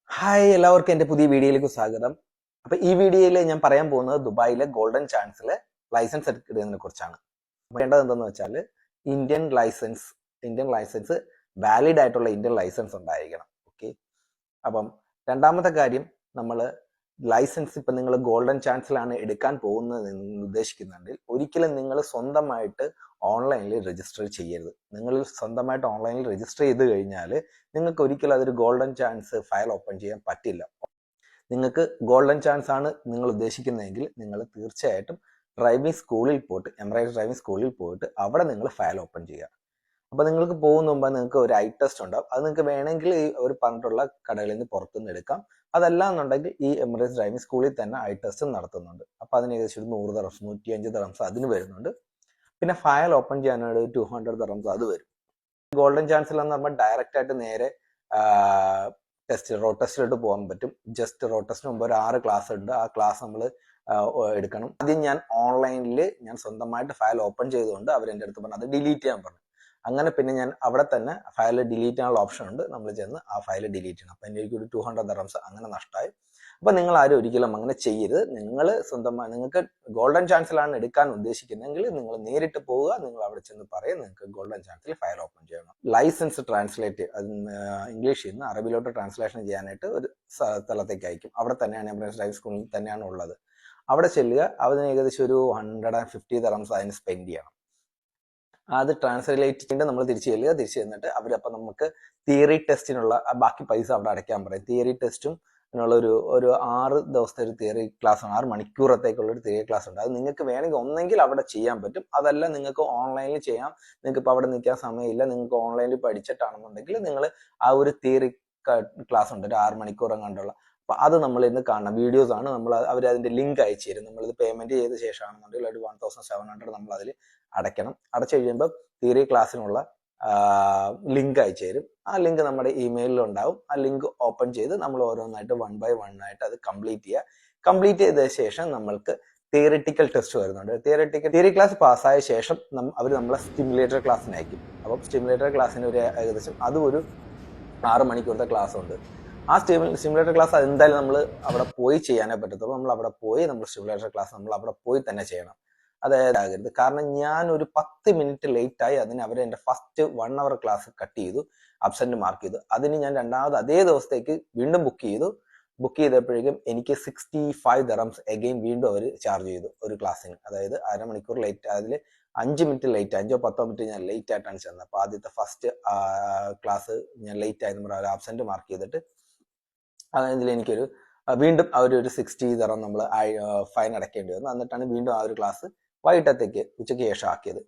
Hi, എല്ലാവർക്കും എൻ്റെ പുതിയ വീഡിയോയിലേക്ക് സ്വാഗതം. അപ്പോൾ ഈ വീഡിയോയിൽ ഞാൻ പറയാൻ പോകുന്നത് ദുബായിലെ ഗോൾഡൻ ചാൻസിലെ ലൈസൻസ് എടുക്കുന്നതിനെ കുറിച്ചാണ്. വേണ്ടത് എന്തെന്ന് വെച്ചാൽ ഇന്ത്യൻ ലൈസൻസ് വാലിഡ് ആയിട്ടുള്ള ഇന്ത്യൻ ലൈസൻസ് ഉണ്ടായിരിക്കണം. ഓക്കെ. അപ്പം രണ്ടാമത്തെ കാര്യം, നമ്മൾ ലൈസൻസ് ഇപ്പം നിങ്ങൾ ഗോൾഡൻ ചാൻസിലാണ് എടുക്കാൻ പോകുന്നത് ഉദ്ദേശിക്കുന്നുണ്ടെങ്കിൽ ഒരിക്കലും നിങ്ങൾ സ്വന്തമായിട്ട് ഓൺലൈനിൽ രജിസ്റ്റർ ചെയ്യരുത്. നിങ്ങൾ സ്വന്തമായിട്ട് ഓൺലൈനിൽ രജിസ്റ്റർ ചെയ്ത് കഴിഞ്ഞാൽ നിങ്ങൾക്ക് ഒരിക്കലും അതൊരു ഗോൾഡൻ ചാൻസ് ഫയൽ ഓപ്പൺ ചെയ്യാൻ പറ്റില്ല. നിങ്ങൾക്ക് ഗോൾഡൻ ചാൻസ് ആണ് നിങ്ങൾ ഉദ്ദേശിക്കുന്നതെങ്കിൽ നിങ്ങൾ തീർച്ചയായിട്ടും ഡ്രൈവിംഗ് സ്കൂളിൽ പോയിട്ട് എമിറേറ്റ്സ് ഡ്രൈവിംഗ് സ്കൂളിൽ പോയിട്ട് അവിടെ നിങ്ങൾ ഫയൽ ഓപ്പൺ ചെയ്യുക. അപ്പോൾ നിങ്ങൾക്ക് പോകുന്ന മുമ്പ് നിങ്ങൾക്ക് ഒരു ഐ ടെസ്റ്റ് ഉണ്ടാവും. അത് നിങ്ങൾക്ക് വേണമെങ്കിൽ ഈ ഒരു പറഞ്ഞിട്ടുള്ള കടകളിൽ നിന്ന് പുറത്തുനിന്ന് എടുക്കാം. അതല്ല എന്നുണ്ടെങ്കിൽ ഈ എമിറേറ്റ്സ് ഡ്രൈവിംഗ് സ്കൂളിൽ തന്നെ ഐ ടെസ്റ്റ് നടത്തുന്നുണ്ട്. അപ്പോൾ അതിന് ഏകദേശം ഒരു 100 ദിർഹംസ് 105 ദിർഹംസ് അതിന് വരുന്നുണ്ട്. പിന്നെ ഫയൽ ഓപ്പൺ ചെയ്യാനായിട്ട് 200 ദിർഹംസ് അത് വരും. ഗോൾഡൻ ചാൻസിൽ എന്ന് പറയുമ്പോൾ ഡയറക്റ്റ് ആയിട്ട് നേരെ റോഡ് ടെസ്റ്റിലോട്ട് പോകാൻ പറ്റും. ജസ്റ്റ് റോഡ് ടെസ്റ്റിന് മുമ്പ് ഒരു 6 ക്ലാസ് ഉണ്ട്. ആ ക്ലാസ് നമ്മൾ എടുക്കണം. ആദ്യം ഞാൻ ഓൺലൈനിൽ ഞാൻ സ്വന്തമായിട്ട് ഫയൽ ഓപ്പൺ ചെയ്തുകൊണ്ട് അവരെൻ്റെ അടുത്ത് പറഞ്ഞു അത് ഡിലീറ്റ് ചെയ്യാൻ പറഞ്ഞു. അങ്ങനെ പിന്നെ ഞാൻ അവിടെ തന്നെ ഫയൽ ഡിലീറ്റ് ചെയ്യാനുള്ള ഓപ്ഷൻ ഉണ്ട്. നമ്മൾ ചെന്ന് ആ ഫയൽ ഡിലീറ്റ് ചെയ്യണം. അപ്പം എനിക്ക് ഒരു 200 ദിർഹംസ് അങ്ങനെ നഷ്ടമായി. അപ്പം നിങ്ങൾ ആരും ഒരിക്കലും അങ്ങനെ ചെയ്യരുത്. നിങ്ങൾ സ്വന്തമായി നിങ്ങൾക്ക് ഗോൾഡൻ ചാൻസിലാണ് എടുക്കാൻ ഉദ്ദേശിക്കുന്നതെങ്കിൽ നിങ്ങൾ നേരിട്ട് പോവുക. നിങ്ങൾ അവിടെ ചെന്ന് പറയും നിങ്ങൾക്ക് ഗോൾഡൻ ചാൻസിൽ ഫയൽ ഓപ്പൺ ചെയ്യണം. ലൈസൻസ് ട്രാൻസ്ലേറ്റ് ഇംഗ്ലീഷിൽ നിന്ന് അറബിലോട്ട് ട്രാൻസ്ലേഷൻ ചെയ്യാനായിട്ട് ഒരു സ്ഥലത്തേക്ക് അയക്കും. അവിടെ തന്നെയാണ് എമിറേറ്റ്സ് ഡ്രൈവിംഗ് സ്കൂളിൽ തന്നെയാണ് ഉള്ളത്. അവിടെ ചെല്ലുക. അതിന് ഏകദേശം ഒരു 150 ദിർഹംസ് അതിന് സ്പെൻഡ് ചെയ്യണം. അത് ട്രാൻസ്ലേറ്റ് ചെയ്തിട്ട് നമ്മൾ തിരിച്ചു ചെല്ലുക. തിരിച്ചു ചെന്നിട്ട് അവരപ്പം നമുക്ക് തിയറി ടെസ്റ്റിനുള്ള ബാക്കി പൈസ അവിടെ അടയ്ക്കാൻ പറയും. തിയറി ടെസ്റ്റും അതിനുള്ള ഒരു 6 ദിവസത്തെ ഒരു തിയറി ക്ലാസ് ആണ്. 6 മണിക്കൂറത്തേക്കുള്ള ഒരു തിയറി ക്ലാസ് ഉണ്ട്. അത് നിങ്ങൾക്ക് വേണമെങ്കിൽ ഒന്നെങ്കിൽ അവിടെ ചെയ്യാൻ പറ്റും. അതല്ല നിങ്ങൾക്ക് ഓൺലൈനിൽ ചെയ്യാം. നിങ്ങൾക്ക് ഇപ്പോൾ അവിടെ നിൽക്കാൻ സമയമില്ല, നിങ്ങൾക്ക് ഓൺലൈനിൽ പഠിച്ചിട്ടാണെന്നുണ്ടെങ്കിൽ നിങ്ങൾ ആ ഒരു തിയറി ക്ലാസ് ഉണ്ട്, ഒരു 6 മണിക്കൂറും കണ്ടുള്ള. അപ്പൊ അത് നമ്മൾ ഇന്ന് കാണണം. വീഡിയോസ് ആണ്. നമ്മൾ അവർ അതിന്റെ ലിങ്ക് അയച്ചു തരും. നമ്മളിത് പേയ്മെന്റ് ചെയ്ത ശേഷമാണെന്നുണ്ടെങ്കിൽ ഒരു 1700 നമ്മൾ അതിൽ അടയ്ക്കണം. അടച്ചു കഴിയുമ്പോൾ തിയറി ക്ലാസ്സിനുള്ള ലിങ്ക് അയച്ചു തരും. ആ ലിങ്ക് നമ്മുടെ ഇമെയിലിൽ ഉണ്ടാവും. ആ ലിങ്ക് ഓപ്പൺ ചെയ്ത് നമ്മൾ ഓരോന്നായിട്ട് 1 by 1 ആയിട്ട് അത് കംപ്ലീറ്റ് ചെയ്യുക. കംപ്ലീറ്റ് ചെയ്ത ശേഷം നമ്മൾക്ക് തിയറിറ്റിക്കൽ ടെസ്റ്റ് വരുന്നുണ്ട്. തിയറി ക്ലാസ് പാസ്സായ ശേഷം അവർ നമ്മളെ സ്റ്റിമുലേറ്റർ ക്ലാസ്സിന് അയക്കും. അപ്പം സ്റ്റിമുലേറ്റർ ക്ലാസ്സിന് ഒരു ഏകദേശം അതും ഒരു 6 മണിക്കൂറത്തെ ക്ലാസ് ഉണ്ട്. ആ സ്റ്റിമുലേറ്റർ ക്ലാസ് എന്തായാലും നമ്മൾ അവിടെ പോയി ചെയ്യാനേ പറ്റത്തുള്ളൂ. നമ്മൾ അവിടെ പോയി നമ്മൾ സ്റ്റിമുലേറ്റർ ക്ലാസ് നമ്മൾ അവിടെ പോയി തന്നെ ചെയ്യണം. അതായത് കാരണം ഞാൻ ഒരു 10 മിനിറ്റ് ലേറ്റായി. അതിന് അവർ എൻ്റെ ഫസ്റ്റ് 1 hour ക്ലാസ് കട്ട് ചെയ്തു, അബ്സെന്റ് മാർക്ക് ചെയ്തു. അതിന് ഞാൻ രണ്ടാമത് അതേ ദിവസത്തേക്ക് വീണ്ടും ബുക്ക് ചെയ്തപ്പോഴേക്കും എനിക്ക് 65 ദിർഹംസ് എഗെയിൻ വീണ്ടും അവർ ചാർജ് ചെയ്തു ഒരു ക്ലാസ്സിന്. അതായത് അരമണിക്കൂർ ലേറ്റ്. അതിൽ 5 മിനിറ്റ് ലേറ്റ്, 5-10 മിനിറ്റ് ഞാൻ ലേറ്റ് ആയിട്ടാണ് ചെന്നത്. അപ്പോൾ ആദ്യത്തെ ഫസ്റ്റ് ക്ലാസ് ഞാൻ ലേറ്റ് ആയി നമ്മൾ ആബ്സെന്റ് മാർക്ക് ചെയ്തിട്ട് അതിൽ എനിക്കൊരു വീണ്ടും അവരൊരു 60 ദിർഹം നമ്മൾ ഫൈൻ അടയ്ക്കേണ്ടി വന്നു. എന്നിട്ടാണ് വീണ്ടും ആ ഒരു ക്ലാസ് വൈകിട്ടത്തേക്ക് ഉച്ചയ്ക്ക് ശേഷം ആക്കിയത്.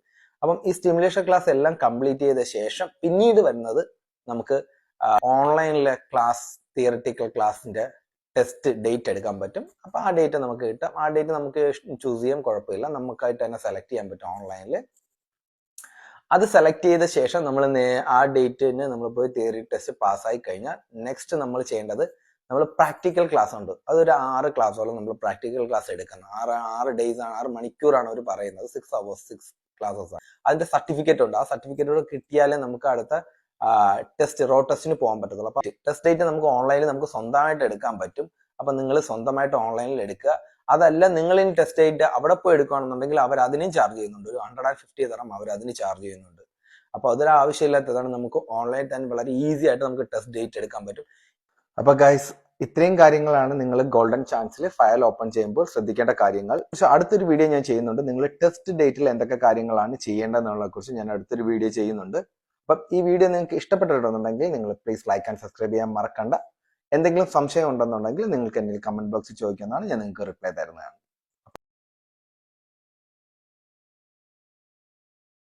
അപ്പം ഈ സ്റ്റിമുലേഷൻ ക്ലാസ് എല്ലാം കംപ്ലീറ്റ് ചെയ്ത ശേഷം പിന്നീട് വരുന്നത് നമുക്ക് ഓൺലൈനിലെ ക്ലാസ് തിയറിറ്റിക്കൽ ക്ലാസിന്റെ ടെസ്റ്റ് ഡേറ്റ് എടുക്കാൻ പറ്റും. അപ്പൊ ആ ഡേറ്റ് നമുക്ക് കിട്ടും. ആ ഡേറ്റ് നമുക്ക് ചൂസ് ചെയ്യാൻ കുഴപ്പമില്ല. നമുക്കായിട്ട് തന്നെ സെലക്ട് ചെയ്യാൻ പറ്റും ഓൺലൈനിൽ. അത് സെലക്ട് ചെയ്ത ശേഷം നമ്മൾ ആ ഡേറ്റിന് നമ്മൾ പോയി തിയറി ടെസ്റ്റ് പാസ്സായി കഴിഞ്ഞാൽ നെക്സ്റ്റ് നമ്മൾ ചെയ്യേണ്ടത് നമ്മൾ പ്രാക്ടിക്കൽ ക്ലാസ് ഉണ്ട്. അതൊരു 6 ക്ലാസ്സോളം നമ്മൾ പ്രാക്ടിക്കൽ ക്ലാസ് എടുക്കണം. 6 ഡേയ്സ് ആണ്, 6 മണിക്കൂറാണ് അവർ പറയുന്നത്. 6 hours 6 ക്ലാസ്സസ് ആണ്. അതിന്റെ സർട്ടിഫിക്കറ്റ് ഉണ്ട്. ആ സർട്ടിഫിക്കറ്റ് കിട്ടിയാലേ നമുക്ക് അടുത്ത റോഡ് ടെസ്റ്റിന് പോകാൻ പറ്റത്തുള്ളൂ. അപ്പൊ ടെസ്റ്റ് ഡേറ്റ് നമുക്ക് ഓൺലൈനിൽ നമുക്ക് സ്വന്തമായിട്ട് എടുക്കാൻ പറ്റും. അപ്പൊ നിങ്ങൾ സ്വന്തമായിട്ട് ഓൺലൈനിൽ എടുക്കുക. അതല്ല നിങ്ങൾ ഇനി ടെസ്റ്റ് ഡേറ്റ് അവിടെ പോയി എടുക്കുകയാണെന്നുണ്ടെങ്കിൽ അവർ അതിനും ചാർജ് ചെയ്യുന്നുണ്ട്. ഒരു 150 ദിർഹം അവർ അതിന് ചാർജ് ചെയ്യുന്നുണ്ട്. അപ്പൊ അതൊരു ആവശ്യമില്ലാത്തതാണ്. നമുക്ക് ഓൺലൈനിൽ തന്നെ വളരെ ഈസി ആയിട്ട് നമുക്ക് ടെസ്റ്റ് ഡേറ്റ് എടുക്കാൻ പറ്റും. അപ്പൊ ഗൈസ്, ഇത്രയും കാര്യങ്ങളാണ് നിങ്ങൾ ഗോൾഡൻ ചാൻസിൽ ഫയൽ ഓപ്പൺ ചെയ്യുമ്പോൾ ശ്രദ്ധിക്കേണ്ട കാര്യങ്ങൾ. പക്ഷെ അടുത്തൊരു വീഡിയോ ഞാൻ ചെയ്യുന്നുണ്ട്. നിങ്ങൾ ടെസ്റ്റ് ഡേറ്റിൽ എന്തൊക്കെ കാര്യങ്ങളാണ് ചെയ്യേണ്ടതെന്നുള്ളതിനെ കുറിച്ച് ഞാൻ അടുത്തൊരു വീഡിയോ ചെയ്യുന്നുണ്ട്. അപ്പം ഈ വീഡിയോ നിങ്ങൾക്ക് ഇഷ്ടപ്പെട്ടിട്ടുണ്ടെന്നുണ്ടെങ്കിൽ നിങ്ങൾ പ്ലീസ് ലൈക്ക് ആൻഡ് സബ്സ്ക്രൈബ് ചെയ്യാൻ മറക്കണ്ട. എന്തെങ്കിലും സംശയം ഉണ്ടെന്നുണ്ടെങ്കിൽ നിങ്ങൾക്ക് എന്നെ കമന്റ് ബോക്സിൽ ചോദിക്കുന്നതാണ്. ഞാൻ നിങ്ങൾക്ക് റിപ്ലൈ തരുന്നതാണ്.